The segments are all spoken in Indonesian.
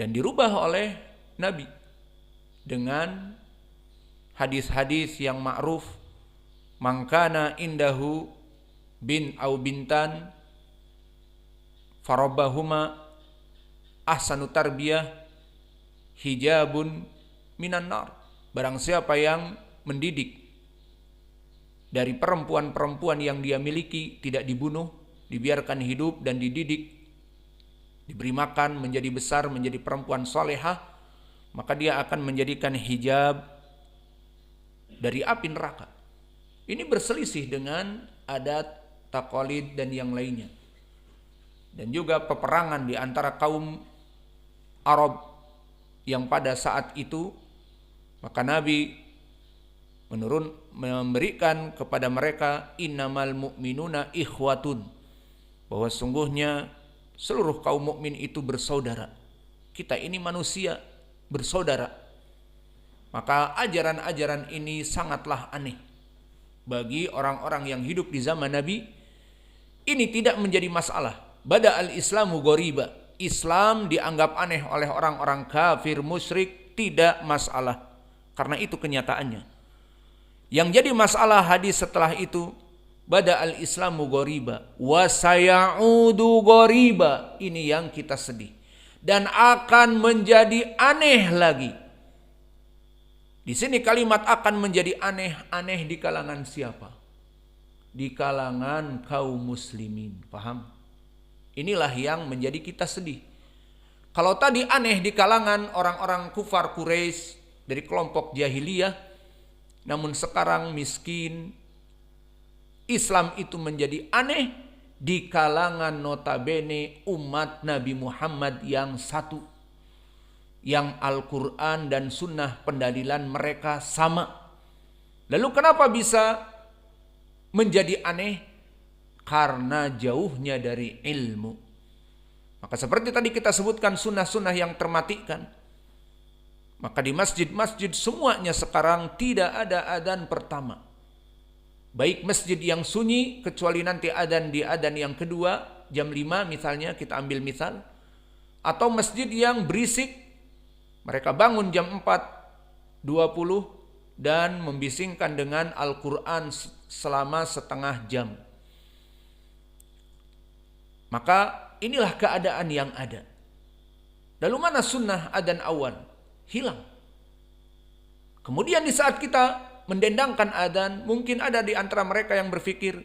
dan dirubah oleh Nabi dengan hadis-hadis yang ma'ruf, mangkana indahu bin au bintan farabahuma ahsanu tarbiyah hijabun minan nar. Barang siapa yang mendidik dari perempuan-perempuan yang dia miliki, tidak dibunuh, dibiarkan hidup dan dididik, diberi makan, menjadi besar, menjadi perempuan solehah, maka dia akan menjadikan hijab dari api neraka. Ini berselisih dengan adat, taqalid dan yang lainnya. Dan juga peperangan di antara kaum Arab yang pada saat itu, maka Nabi memberikan kepada mereka innamal mu'minuna ikhwatun, bahwa sungguhnya seluruh kaum mukmin itu bersaudara. Kita ini manusia bersaudara. Maka ajaran-ajaran ini sangatlah aneh bagi orang-orang yang hidup di zaman Nabi. Ini tidak menjadi masalah. Bada al-islamu ghoriba. Islam dianggap aneh oleh orang-orang kafir musyrik, tidak masalah. Karena itu kenyataannya. Yang jadi masalah hadis setelah itu, bada al-islamu ghoriba wa sayaudu ghoriba. Ini yang kita sedih. Dan akan menjadi aneh lagi. Di sini kalimat akan menjadi aneh. Aneh di kalangan siapa? Di kalangan kaum muslimin. Paham? Inilah yang menjadi kita sedih. Kalau tadi aneh di kalangan orang-orang kufar Quraisy dari kelompok jahiliyah, namun sekarang miskin, Islam itu menjadi aneh di kalangan notabene umat Nabi Muhammad yang satu, yang Al-Quran dan Sunnah pendalilan mereka sama. Lalu kenapa bisa menjadi aneh? Karena jauhnya dari ilmu. Maka seperti tadi kita sebutkan sunnah-sunnah yang termatikan. Maka di masjid-masjid semuanya sekarang tidak ada adzan pertama. Baik masjid yang sunyi, kecuali nanti adzan di adzan yang kedua, jam 5 misalnya, kita ambil misal. Atau masjid yang berisik, mereka bangun jam 4.20 dan membisingkan dengan Al-Quran selama setengah jam. Maka inilah keadaan yang ada. Lalu mana sunnah adzan awal? Hilang. Kemudian di saat kita mendendangkan adzan, mungkin ada di antara mereka yang berpikir,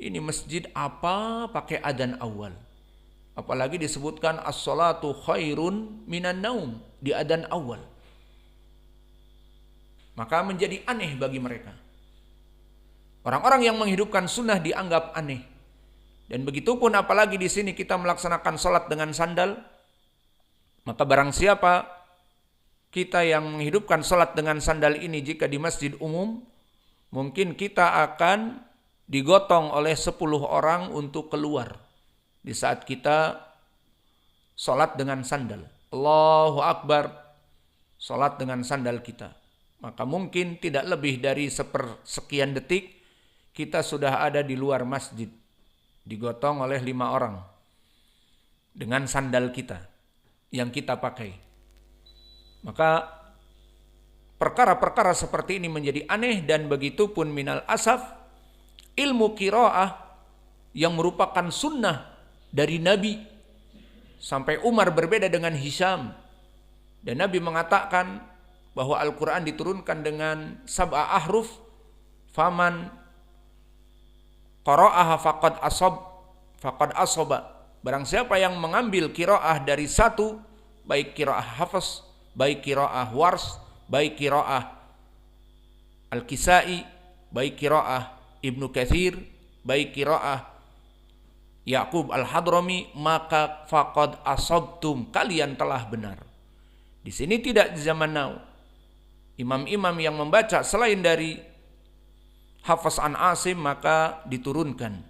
ini masjid apa pakai adzan awal? Apalagi disebutkan as-salatu khairun minan naum di adzan awal. Maka menjadi aneh bagi mereka. Orang-orang yang menghidupkan sunnah dianggap aneh. Dan begitu pun apalagi di sini kita melaksanakan sholat dengan sandal, maka barang siapa kita yang menghidupkan sholat dengan sandal ini jika di masjid umum, mungkin kita akan digotong oleh 10 orang untuk keluar di saat kita sholat dengan sandal. Allahu Akbar, sholat dengan sandal kita. Maka mungkin tidak lebih dari sepersekian detik kita sudah ada di luar masjid, digotong oleh 5 orang dengan sandal kita yang kita pakai. Maka perkara-perkara seperti ini menjadi aneh. Dan begitu pun minal asaf, ilmu qiraah yang merupakan sunnah dari Nabi, sampai Umar berbeda dengan Hisham, dan Nabi mengatakan bahwa Al-Quran diturunkan dengan sab'a ahruf, faman qara'aha faqad asaba. Barang siapa yang mengambil qiraah dari satu, baik qiraah Hafs, baik qiraah Wars, baik qiraah Al-Kisai, baik qiraah Ibnu Katsir, baik qiraah Yaqub Al-Hadrami, maka faqad asabtum, kalian telah benar. Di sini tidak di zaman now. Imam-imam yang membaca selain dari Hafs an Asim maka diturunkan.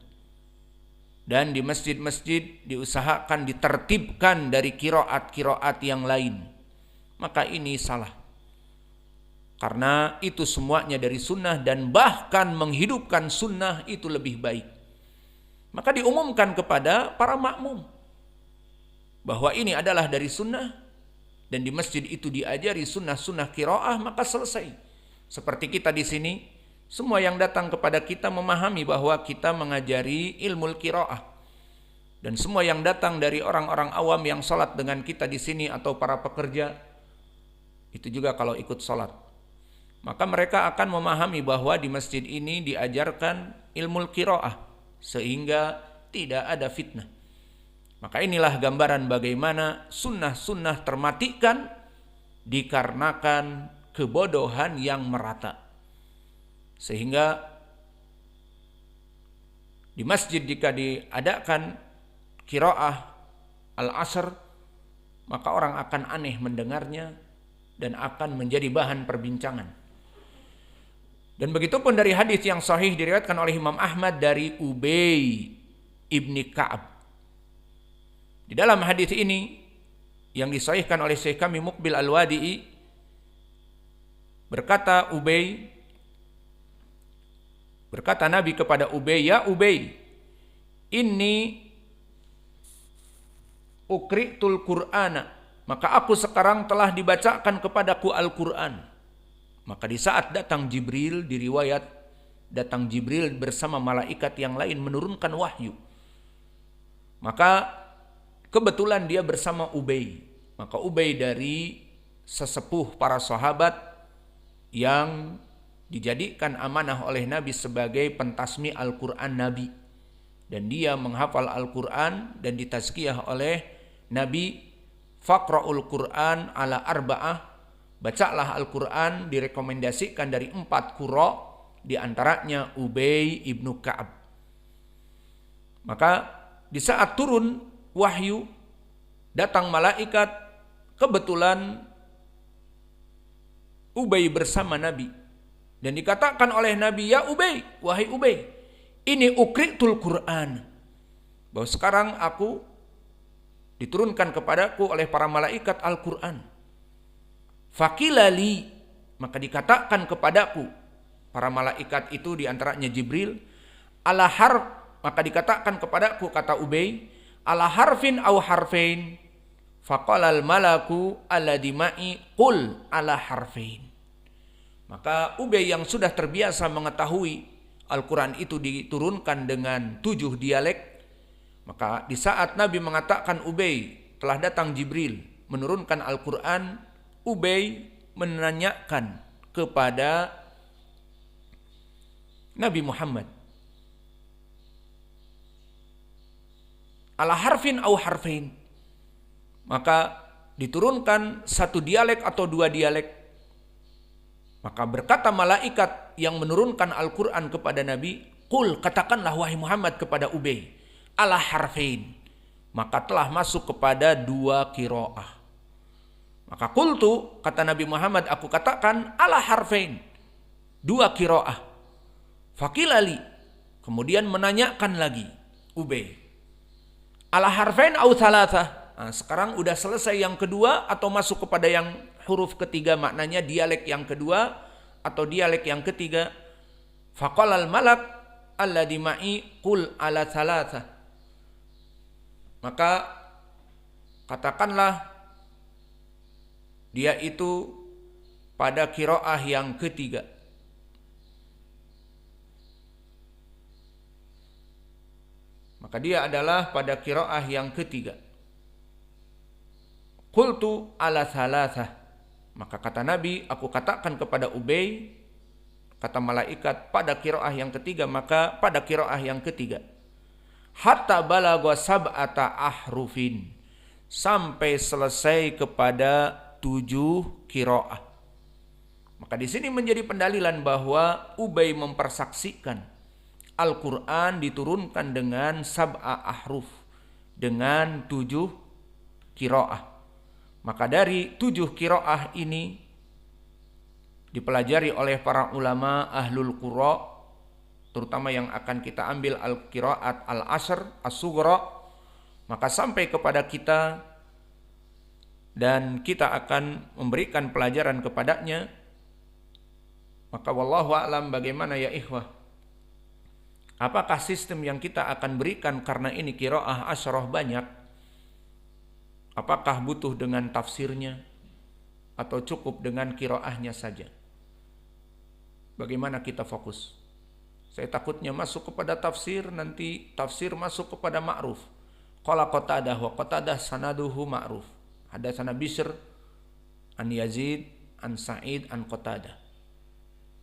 Dan di masjid-masjid diusahakan ditertibkan dari qiraat-qiraat yang lain. Maka ini salah. Karena itu semuanya dari sunnah, dan bahkan menghidupkan sunnah itu lebih baik. Maka diumumkan kepada para makmum bahwa ini adalah dari sunnah, dan di masjid itu diajari sunnah-sunnah qiraah, maka selesai. Seperti kita di sini, semua yang datang kepada kita memahami bahwa kita mengajari ilmu qiraah. Dan semua yang datang dari orang-orang awam yang salat dengan kita di sini atau para pekerja, itu juga kalau ikut salat, maka mereka akan memahami bahwa di masjid ini diajarkan ilmu qiraah sehingga tidak ada fitnah. Maka inilah gambaran bagaimana sunnah-sunnah termatikan dikarenakan kebodohan yang merata. Sehingga di masjid jika diadakan qiraah al-asr, maka orang akan aneh mendengarnya dan akan menjadi bahan perbincangan. Dan begitu pun dari hadis yang sahih diriwayatkan oleh Imam Ahmad dari Ubay ibni Ka'ab. Di dalam hadis ini yang disahihkan oleh Syekh kami Muqbil Al-Wadi'i, berkata Nabi kepada Ubay, "Ya Ubay, inni ukri'tul Qur'ana," maka aku sekarang telah dibacakan kepadaku Al-Qur'an. Maka di saat datang Jibril, diriwayat datang Jibril bersama malaikat yang lain menurunkan wahyu. Maka kebetulan dia bersama Ubay. Maka Ubay dari sesepuh para sahabat yang dijadikan amanah oleh Nabi sebagai pentasmi Al-Quran Nabi. Dan dia menghafal Al-Quran dan ditazkiyah oleh Nabi, "Faqra'ul Quran ala arba'ah," bacalah Al-Quran, direkomendasikan dari 4 qurra, di antaranya Ubay ibnu Ka'ab. Maka di saat turun wahyu, datang malaikat, kebetulan Ubay bersama Nabi. Dan dikatakan oleh Nabi, "Ya Ubay, wahai Ubay, ini ukri'tul Qur'an," bahwa sekarang aku diturunkan kepadaku oleh para malaikat Al-Quran. Fakilali, maka dikatakan kepadaku, para malaikat itu diantaranya Jibril, ala harf, maka dikatakan kepadaku, kata Ubay, ala harfin au harfain, faqalal malaku alladhi ma'i qul ala harfain. Maka Ubay yang sudah terbiasa mengetahui Al-Quran itu diturunkan dengan 7 dialek, maka di saat Nabi mengatakan Ubay telah datang Jibril menurunkan Al-Quran, Ubay menanyakan kepada Nabi Muhammad, ala harfin au harfain, maka diturunkan 1 dialek atau 2 dialek. Maka berkata malaikat yang menurunkan Al-Quran kepada Nabi, "Qul," katakanlah wahai Muhammad kepada Ubay, ala harfain, maka telah masuk kepada 2 qiraah. Maka qultu, kata Nabi Muhammad, aku katakan ala harfain, 2 qiraah. Fakilali, kemudian menanyakan lagi Ubay, ala harfain au thalatha. Nah, sekarang udah selesai yang kedua atau masuk kepada yang huruf ketiga, maknanya dialek yang kedua atau dialek yang ketiga. Faqalal malak alladhi ma'i qul ala thalatha. Maka katakanlah dia itu pada qiraah yang ketiga. Maka dia adalah pada qiraah yang ketiga. Qultu ala thalatha. Maka kata Nabi, aku katakan kepada Ubay, kata malaikat, pada qiraah yang ketiga, maka pada qiraah yang ketiga. Hatta balagha sab'ata ahrufin, sampai selesai kepada 7 qiraah. Maka di sini menjadi pendalilan bahwa Ubay mempersaksikan Al-Quran diturunkan dengan sab'a ahruf, dengan 7 qiraah. Maka dari 7 qiraah ini dipelajari oleh para ulama ahlul qura, terutama yang akan kita ambil al-qiraat al-ashr as-sughra, maka sampai kepada kita dan kita akan memberikan pelajaran kepadanya. Maka wallahu a'lam bagaimana ya ikhwah, apakah sistem yang kita akan berikan karena ini qiraah asyrah banyak, apakah butuh dengan tafsirnya, atau cukup dengan qiraahnya saja? Bagaimana kita fokus? Saya takutnya masuk kepada tafsir, nanti tafsir masuk kepada ma'ruf. Qala Qatadah wa Qatadah sanaduhu ma'ruf. Hadatsana Bishr an Yazid an Sa'id an Qatadah.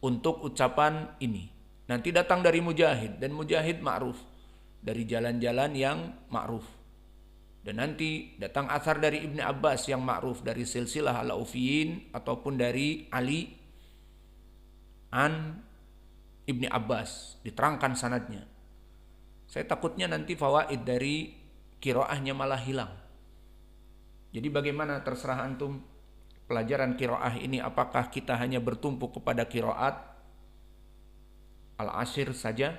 Untuk ucapan ini nanti datang dari Mujahid, dan Mujahid ma'ruf dari jalan-jalan yang ma'ruf. Dan nanti datang asar dari Ibnu Abbas yang ma'ruf dari silsilah al-Aufiyin ataupun dari Ali an Ibnu Abbas, diterangkan sanadnya. Saya takutnya nanti fawaid dari qiraahnya malah hilang. Jadi bagaimana, terserah antum. Pelajaran qiraah ini apakah kita hanya bertumpu kepada qiraat al-ashir saja,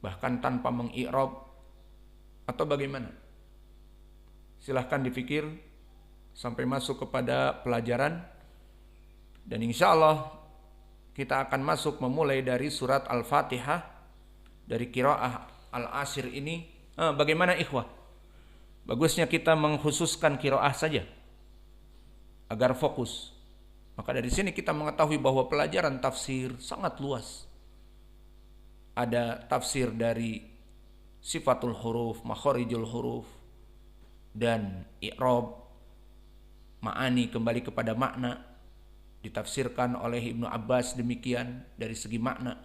bahkan tanpa mengi'rab, atau bagaimana? Silahkan dipikir sampai masuk kepada pelajaran. Dan insya Allah kita akan masuk memulai dari surat Al-Fatihah, dari qiraah al-ashir ini. Bagaimana ikhwah? Bagusnya kita mengkhususkan qiraah saja agar fokus. Maka dari sini kita mengetahui bahwa pelajaran tafsir sangat luas. Ada tafsir dari sifatul huruf, makharijul huruf, dan i'rab, ma'ani, kembali kepada makna, ditafsirkan oleh Ibnu Abbas demikian dari segi makna.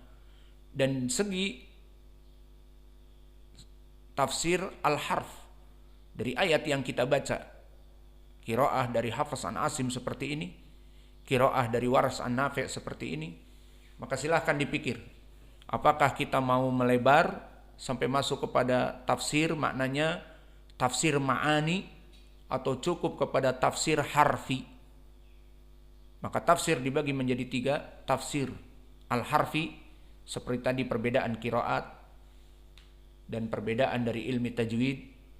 Dan segi tafsir al-harf, dari ayat yang kita baca, qiraah dari Hafs an Asim seperti ini, qiraah dari Waras an Nafi' seperti ini. Maka silahkan dipikir, apakah kita mau melebar sampai masuk kepada tafsir maknanya, tafsir ma'ani, atau cukup kepada tafsir harfi. Maka tafsir dibagi menjadi 3, tafsir al-harfi, seperti tadi perbedaan qiraat dan perbedaan dari ilmi tajwid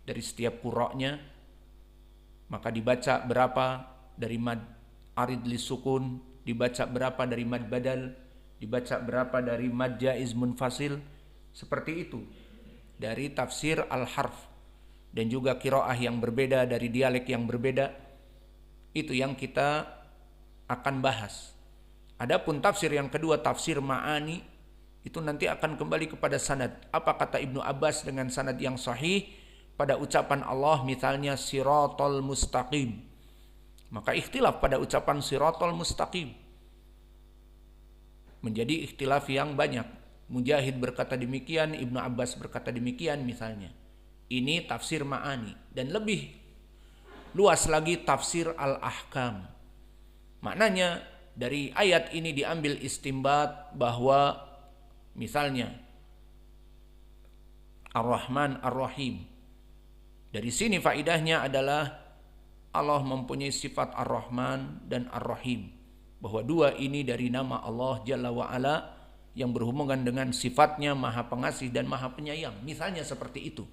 dari setiap qura'nya. Maka dibaca berapa dari mad arid li sukun, dibaca berapa dari mad badal, dibaca berapa dari mad jaiz munfasil, seperti itu dari tafsir al-harf. Dan juga qiraah yang berbeda dari dialek yang berbeda, itu yang kita akan bahas. Adapun tafsir yang kedua, tafsir ma'ani, itu nanti akan kembali kepada sanad. Apa kata Ibnu Abbas dengan sanad yang sahih pada ucapan Allah, misalnya siratal mustaqim. Maka ikhtilaf pada ucapan siratal mustaqim menjadi ikhtilaf yang banyak. Mujahid berkata demikian, Ibnu Abbas berkata demikian misalnya. Ini tafsir ma'ani. Dan lebih luas lagi tafsir al-ahkam. Maknanya dari ayat ini diambil istimbat bahwa misalnya Ar-Rahman Ar-Rahim. Dari sini faidahnya adalah Allah mempunyai sifat Ar-Rahman dan Ar-Rahim. Bahwa dua ini dari nama Allah Jalla wa'ala yang berhubungan dengan sifatnya Maha Pengasih dan Maha Penyayang. Misalnya seperti itu.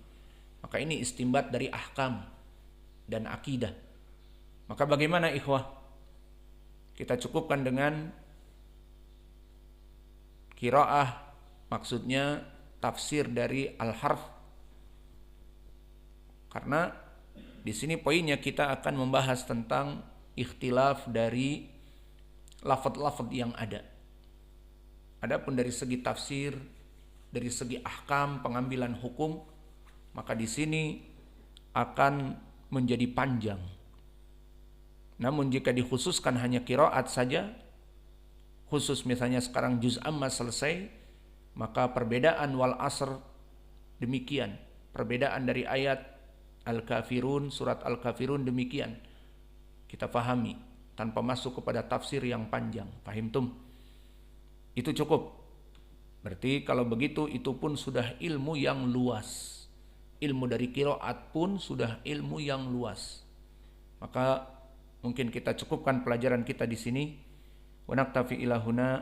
Maka ini istimbat dari ahkam dan akidah. Maka bagaimana ikhwah? Kita cukupkan dengan qiraah, maksudnya tafsir dari al-harf. Karena di sini poinnya kita akan membahas tentang ikhtilaf dari lafaz-lafaz yang ada. Adapun dari segi tafsir, dari segi ahkam, pengambilan hukum, maka di sini akan menjadi panjang. Namun jika dikhususkan hanya qiraat saja, khusus misalnya sekarang juz amma selesai, maka perbedaan wal asr demikian. Perbedaan dari ayat Al-Kafirun, surat Al-Kafirun demikian. Kita pahami tanpa masuk kepada tafsir yang panjang. Fahimtum? Itu cukup. Berarti kalau begitu itu pun sudah ilmu yang luas. Ilmu dari qiraat pun sudah ilmu yang luas. Maka mungkin kita cukupkan pelajaran kita di sini. Wa naktafi ila huna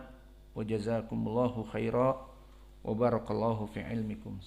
wa jazakumullahu khaira wa barakallahu fi ilmikum.